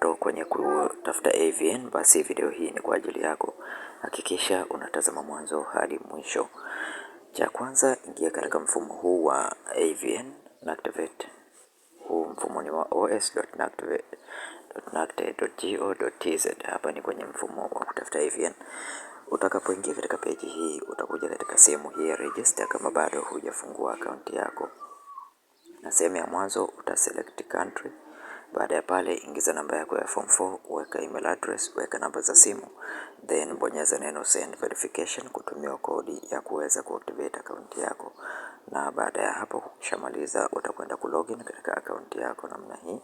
bado kwenye kutafuta AVN, basi video hii ni kwa ajili yako. Hakikisha unatazama mwanzo hadi mwisho. Cha kwanza, ingia katika mfumo huu wa AVN NACTIVATE. Huu mfumo ni wa os.nactivate.go.tz. Hapa ni kwenye mfumo wa kutafuta AVN. Utakapoingia katika peji hii, utakuja katika sehemu hii ya register kama bado hujafungua akaunti yako, na sehemu ya mwanzo utaselect country. Baada ya pale, ingiza namba yako ya form 4, weka email address, weka namba za simu, then bonyeza neno send verification kutumia kodi ya kuweza kuactivate account yako. Na baada ya hapo, ukishamaliza utakwenda kulogin katika account yako namna hii.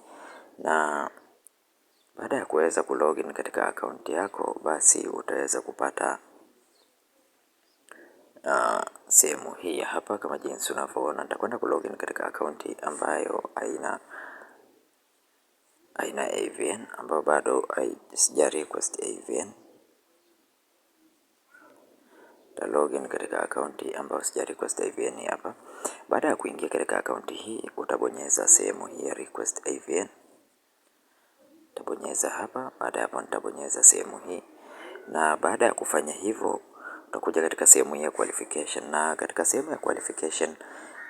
Na baada ya kuweza kulogin katika account yako, basi utaweza kupata sehemu hii hapa kama jinsi unavyoona. Nitakwenda kulogin katika account ambayo haina AVN, ambayo bado sija request AVN. Ta login katika account ambayo sija request AVN hapa. Baada ya kuingia katika account hii, utabonyeza sehemu hii ya request AVN. Utabonyeza hapa. Baada ya hapo nitabonyeza sehemu hii, na baada ya kufanya hivyo utakuja katika sehemu ya qualification, na katika sehemu ya qualification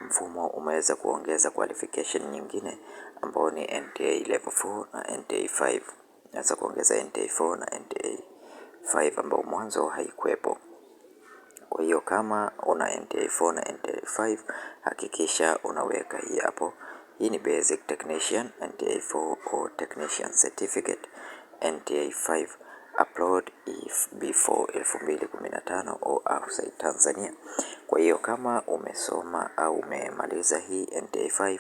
mfumo umeweza kuongeza qualification nyingine ambayo ni NTA level 4 na NTA 5. Unaweza kuongeza NTA 4 na NTA 5 ambao mwanzo haikuwepo. Kwa hiyo kama una NTA 4 na NTA 5, hakikisha unaweka hii hapo. Hii ni basic technician NTA 4 or technician certificate NTA 5 upload if before 2015 or outside Tanzania. Kwa hiyo kama umesoma au umemaliza hii NTA 5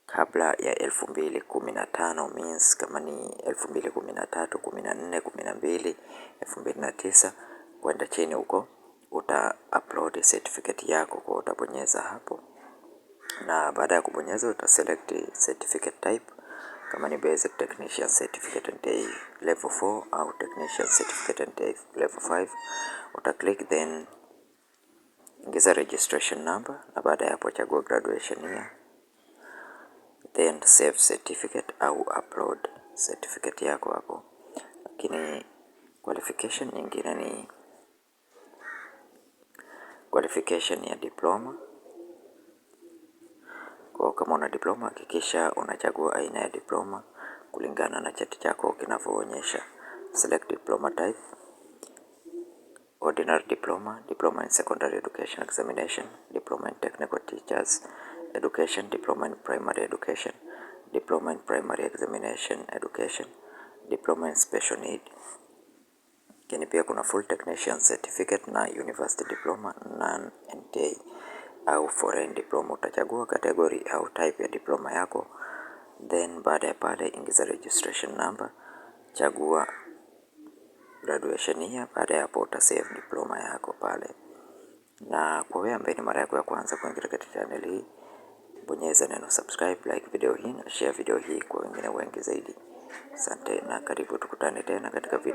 kabla ya 2015, means kama ni 2013, 14, 12, 2009 kwenda chini huko, uta upload certificate yako. Kwa utabonyeza hapo, na baada ya kubonyeza uta select certificate type kama ni basic technician certificate NTA level 4 au technician certificate NTA level 5. Uta click then ingiza registration number, na baada ya hapo chagua graduation year, then save certificate au upload certificate yako hapo. Lakini qualification nyingine ni qualification ya diploma. Kwa kama una diploma, hakikisha unachagua aina ya diploma kulingana na cheti chako kinavyoonyesha. Select diploma type: ordinary diploma, diploma in secondary education examination, diploma in technical teachers education, diploma in primary education, diploma in primary examination education, diploma in special need. Lakini pia kuna full technician certificate na university diploma non NTA au foreign diploma. Utachagua category au type ya diploma yako, then baada ya pale ingiza registration number, chagua graduation year. Baada ya hapo uta save diploma yako pale. Na kwa wewe ambaye ni mara yako ya kwanza kuingia katika channel hii, bonyeza neno subscribe, like video hii na share video hii kwa wengine wengi zaidi. Asante na karibu, tukutane tena katika video